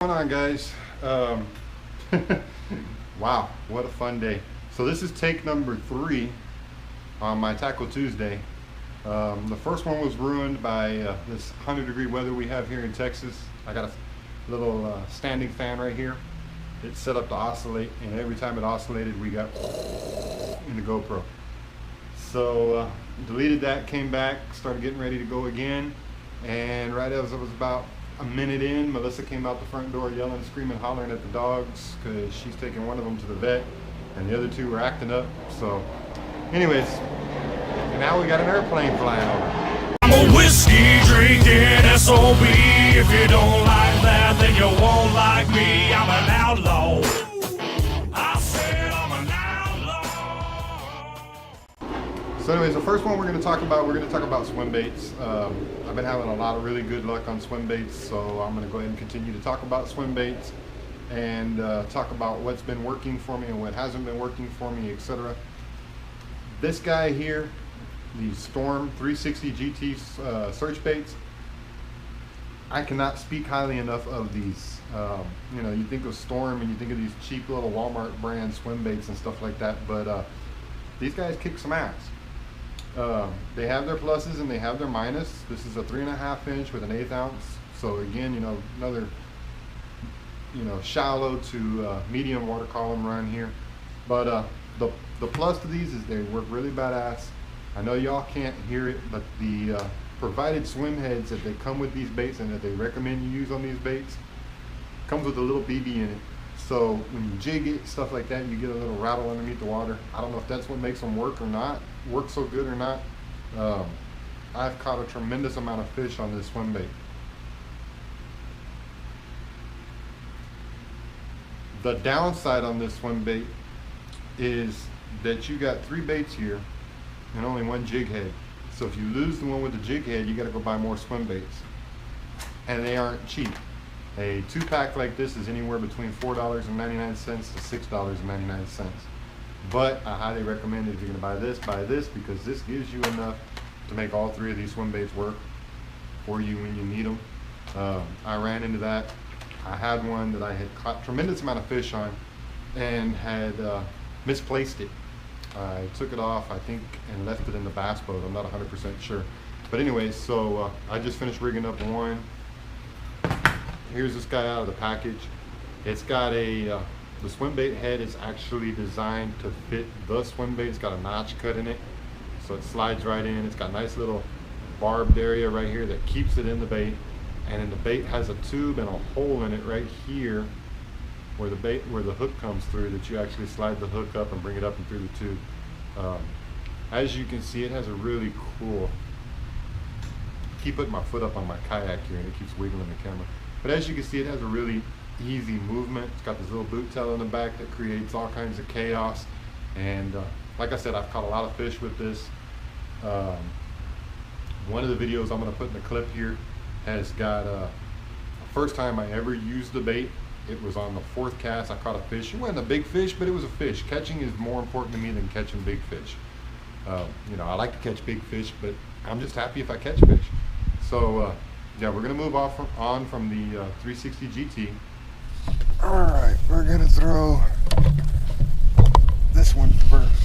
What's going on, guys? Wow, what a fun day. So this is take number 3 on my Tackle Tuesday. The first one was ruined by this 100-degree weather we have here in Texas. I got a little standing fan right here. It's set up to oscillate, and every time it oscillated we got in the GoPro. So deleted that, came back, started getting ready to go again, and right as I was about a minute in, Melissa came out the front door yelling, screaming, hollering at the dogs because she's taking one of them to the vet and the other 2 were acting up. So anyways, now we got an airplane flying over. I'm a whiskey drinking SOB. If you don't like that, then you won't like me. I'm an outlaw. I said I'm an outlaw. So anyways, the first one we're going to talk about swim baits. I've been having a lot of really good luck on swim baits, so I'm going to go ahead and continue to talk about swim baits and talk about what's been working for me and what hasn't been working for me, etc. This guy here, the Storm 360 GT Search baits, I cannot speak highly enough of these. You know, you think of Storm and you think of these cheap little Walmart brand swim baits and stuff like that, but these guys kick some ass. They have their pluses and they have their minus. This is a 3.5 inch with an 1/8 ounce. So again, you know, another, you know, shallow to medium water column run here. But the plus to these is they work really badass. I know y'all can't hear it, but the provided swim heads that they come with these baits and that they recommend you use on these baits comes with a little BB in it. So when you jig it, stuff like that, you get a little rattle underneath the water. I don't know if that's what makes them work so good or not. I've caught a tremendous amount of fish on this swim bait. The downside on this swim bait is that you got 3 baits here and only 1 jig head. So if you lose the one with the jig head, you got to go buy more swim baits, and they aren't cheap. A 2-pack like this is anywhere between $4.99 to $6.99. But I highly recommend it. If you're going to buy this, because this gives you enough to make all 3 of these swim baits work for you when you need them. I ran into that. I had one that I had caught a tremendous amount of fish on and had misplaced it. I took it off, I think, and left it in the bass boat. I'm not 100% sure. But anyways, so I just finished rigging up one. Here's this guy out of the package. It's got a, the swim bait head is actually designed to fit the swim bait. It's got a notch cut in it, so it slides right in. It's got a nice little barbed area right here that keeps it in the bait. And then the bait has a tube and a hole in it right here where the hook comes through, that you actually slide the hook up and bring it up and through the tube. As you can see, it has a really cool, I keep putting my foot up on my kayak here and it keeps wiggling the camera. But as you can see, it has a really easy movement. It's got this little boot tail in the back that creates all kinds of chaos. And like I said, I've caught a lot of fish with this. One of the videos I'm going to put in the clip here has got the first time I ever used the bait. It was on the 4th cast. I caught a fish. It wasn't a big fish, but it was a fish. Catching is more important to me than catching big fish. You know, I like to catch big fish, but I'm just happy if I catch fish. So yeah, we're gonna move on from the 360 GT. All right, we're gonna throw this one first.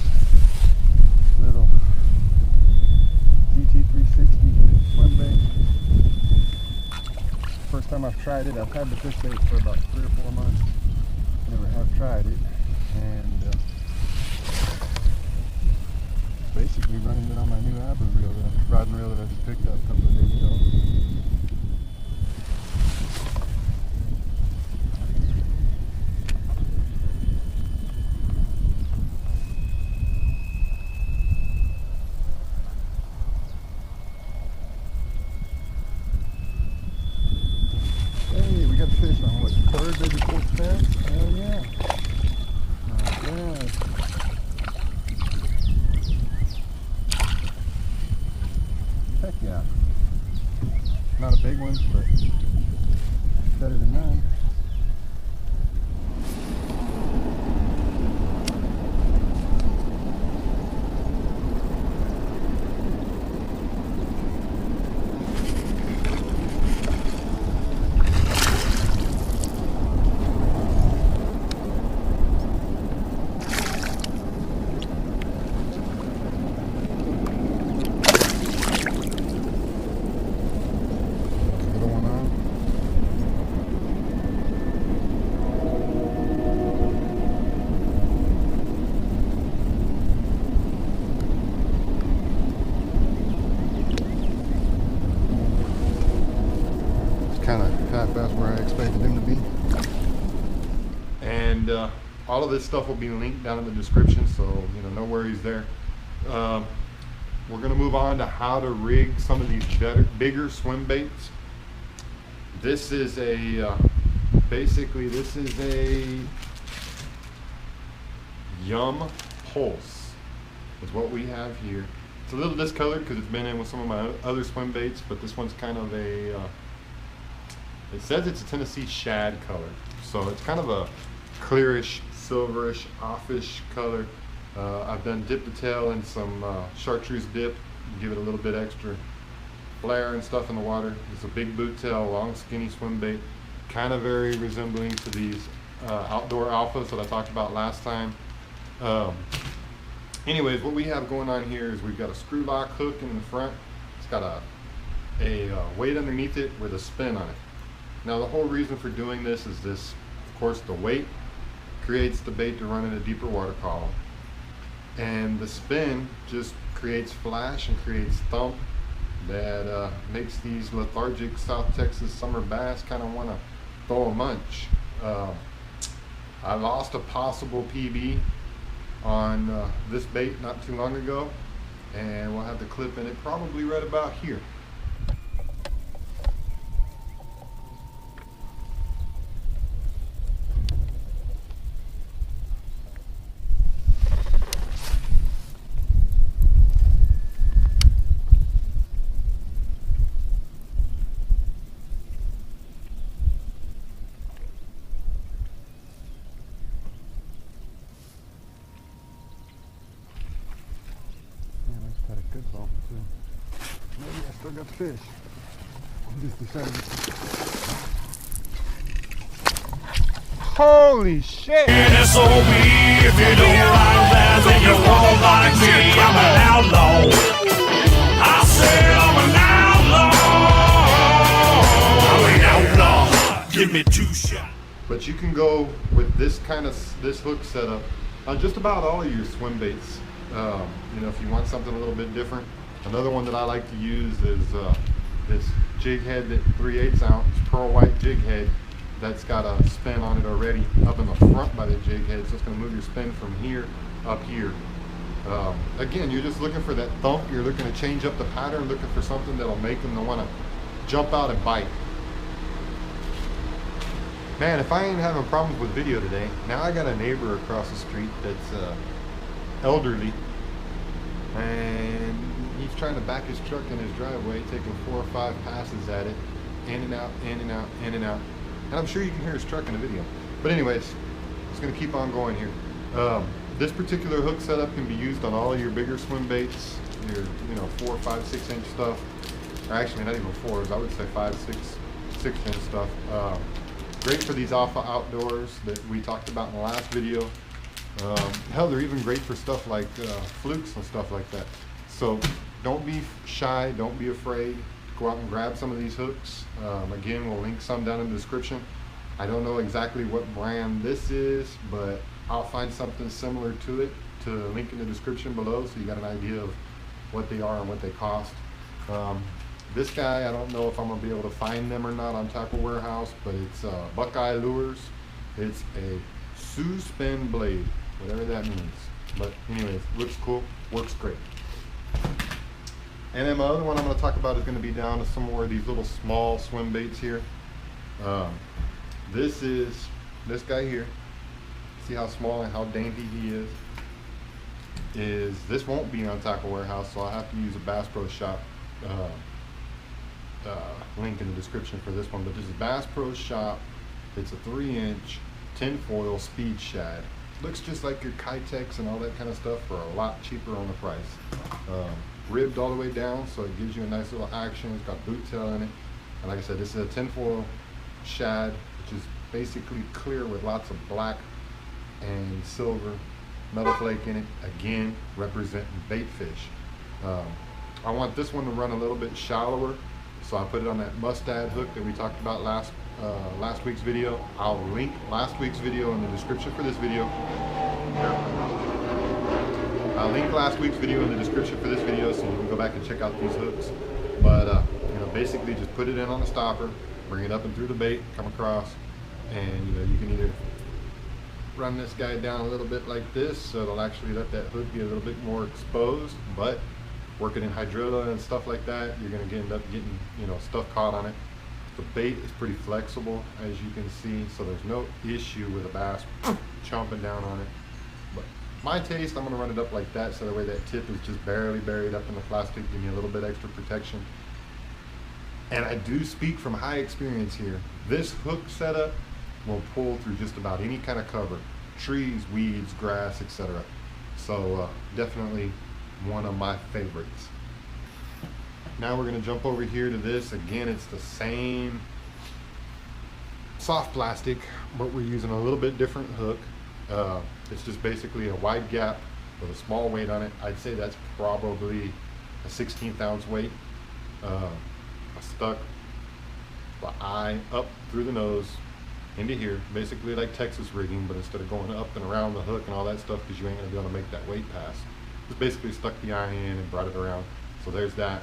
Little GT360 swim bait. First time I've tried it. I've had the fish bait for about 3 or 4 months. Never have tried it, and basically running it on my new rod and reel that I just picked up a couple of days ago. Fish on what, 3rd, maybe 4th cast? Hell yeah. Not bad. Heck yeah. Not a big one, but better than none. And all of this stuff will be linked down in the description, so you know, no worries there. We're going to move on to how to rig some of these bigger swim baits. This is a basically this is a Yum Pulse is what we have here. It's a little discolored because it's been in with some of my other swim baits, but this one's kind of a it says it's a Tennessee Shad color, so it's kind of a clearish, silverish, offish color. I've done dip the tail in some chartreuse dip, give it a little bit extra flare and stuff in the water. It's a big boot tail, long skinny swim bait, kind of very resembling to these outdoor alphas that I talked about last time. Anyways, what we have going on here is we've got a screw lock hook in the front. It's got a weight underneath it with a spin on it. Now the whole reason for doing this is this, of course, the weight creates the bait to run in a deeper water column, and the spin just creates flash and creates thump that makes these lethargic South Texas summer bass kind of want to throw a munch. I lost a possible PB on this bait not too long ago, and we'll have the clip in it probably right about here. Good bump too. Maybe I still got the fish. Just decided holy shit! SOB, if you don't like that, then you won't like me. I'm an outlaw. I said I'm an outlaw. I'm an outlaw. Give me 2 shots. But you can go with this hook setup on just about all of your swim baits. You know, if you want something a little bit different. Another one that I like to use is this Jig Head, 3/8 ounce pearl white Jig Head that's got a spin on it already up in the front by the Jig Head, so it's going to move your spin from here up here. Again, you're just looking for that thump. You're looking to change up the pattern, looking for something that'll make them want to jump out and bite. Man, if I ain't having problems with video today, now I got a neighbor across the street that's elderly, and he's trying to back his truck in his driveway, taking 4 or 5 passes at it, in and out, in and out, in and out. And I'm sure you can hear his truck in the video. But anyways, it's going to keep on going here. This particular hook setup can be used on all of your bigger swim baits, your 4, 5, 6 inch stuff. Or actually not even 4s, I would say 5, 6 inch stuff. Great for these alpha outdoors that we talked about in the last video. Hell, they're even great for stuff like flukes and stuff like that. So don't be shy, don't be afraid to go out and grab some of these hooks. Again, we'll link some down in the description. I don't know exactly what brand this is, but I'll find something similar to it to link in the description below, so you got an idea of what they are and what they cost. This guy, I don't know if I'm going to be able to find them or not on Tackle Warehouse, but it's BuckEye Lures. It's a Suspend blade, whatever that means. But anyways, looks cool, works great. And then my other one I'm going to talk about is going to be down to some more of these little small swim baits here. This is this guy here. See how small and how dainty he is. This won't be on Tackle Warehouse, so I'll have to use a Bass Pro Shop link in the description for this one. But this is Bass Pro Shop. It's a 3-inch tinfoil speed shad. Looks just like your Kitex and all that kind of stuff for a lot cheaper on the price. Ribbed all the way down, so it gives you a nice little action. It's got boot tail in it. And like I said, this is a tinfoil shad, which is basically clear with lots of black and silver metal flake in it. Again, representing bait fish. I want this one to run a little bit shallower, so I put it on that mustad hook that we talked about last week's video. I'll link last week's video in the description for this video. I'll link last week's video in the description for this video, so you can go back and check out these hooks. But basically just put it in on the stopper, bring it up and through the bait, come across, and you can either run this guy down a little bit like this, so it'll actually let that hook get a little bit more exposed. But working in hydrilla and stuff like that, you're gonna end up getting, you know, stuff caught on it. The bait is pretty flexible, as you can see, so there's no issue with a bass chomping down on it. But my taste, I'm gonna run it up like that, so that way that tip is just barely buried up in the plastic, give me a little bit extra protection. And I do speak from high experience here. This hook setup will pull through just about any kind of cover, trees, weeds, grass, etc. So definitely one of my favorites. Now we're gonna jump over here to this. Again, it's the same soft plastic, but we're using a little bit different hook. It's just basically a wide gap with a small weight on it. I'd say that's probably a 16th ounce weight. I stuck the eye up through the nose into here, basically like Texas rigging, but instead of going up and around the hook and all that stuff, because you ain't gonna be able to make that weight pass, just basically stuck the eye in and brought it around. So there's that.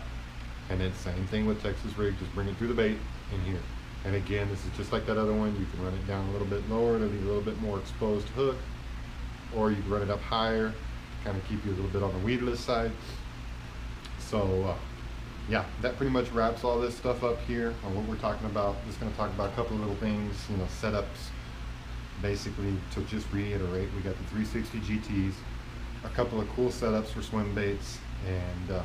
And then same thing with Texas rig, just bring it through the bait in here. And again, this is just like that other one. You can run it down a little bit lower to leave a little bit more exposed hook, or you can run it up higher, kind of keep you a little bit on the weedless side. So yeah, that pretty much wraps all this stuff up here on what we're talking about. Just going to talk about a couple of little things, you know, setups. Basically, to just reiterate, we got the 360 GTs, a couple of cool setups for swim baits, and you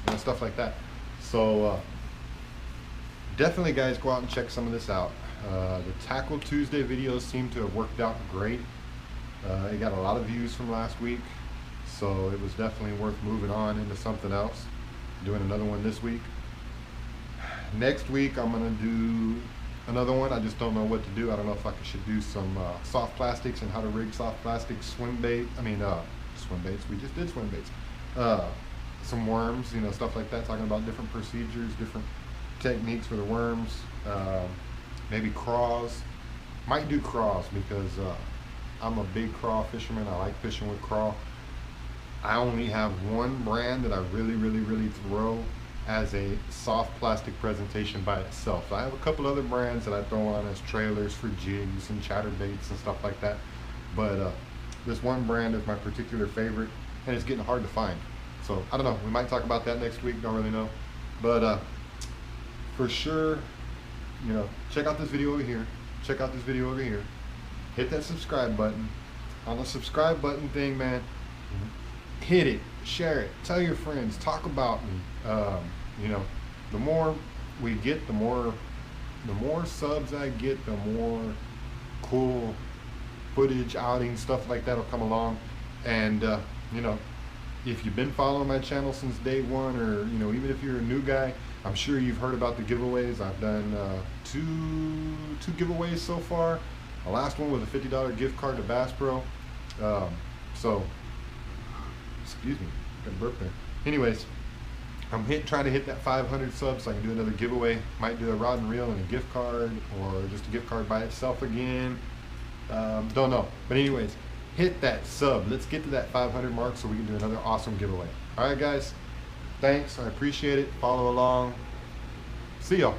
know, stuff like that. So definitely, guys, go out and check some of this out. The Tackle Tuesday videos seem to have worked out great. It got a lot of views from last week, so it was definitely worth moving on into something else. Doing another one this week. Next week I'm gonna do another one. I just don't know what to do. I don't know if I should do some soft plastics and how to rig soft plastic swim bait. Swim baits. We just did swim baits. Some worms, you know, stuff like that. Talking about different procedures, different techniques for the worms. Maybe craws. Might do craws because I'm a big craw fisherman. I like fishing with craw. I only have one brand that I really throw as a soft plastic presentation by itself. I have a couple other brands that I throw on as trailers for jigs and chatterbaits and stuff like that. But this one brand is my particular favorite, and it's getting hard to find. So I don't know, we might talk about that next week, don't really know. But for sure, you know, check out this video over here. Check out this video over here. Hit that subscribe button. On the subscribe button thing, man, hit it, share it, tell your friends, talk about me. You know, the more we get, the more subs I get, the more cool footage, outings, stuff like that will come along. And you know, if you've been following my channel since day one, or you know, even if you're a new guy, I'm sure you've heard about the giveaways. I've done two giveaways so far. The last one was a $50 gift card to Bass Pro. So excuse me, got a burp there. Anyways, I'm trying to hit that 500 subs so I can do another giveaway. Might do a rod and reel and a gift card, or just a gift card by itself again. Don't know. But anyways, hit that sub. Let's get to that 500 mark so we can do another awesome giveaway. All right, guys. Thanks. I appreciate it. Follow along. See y'all.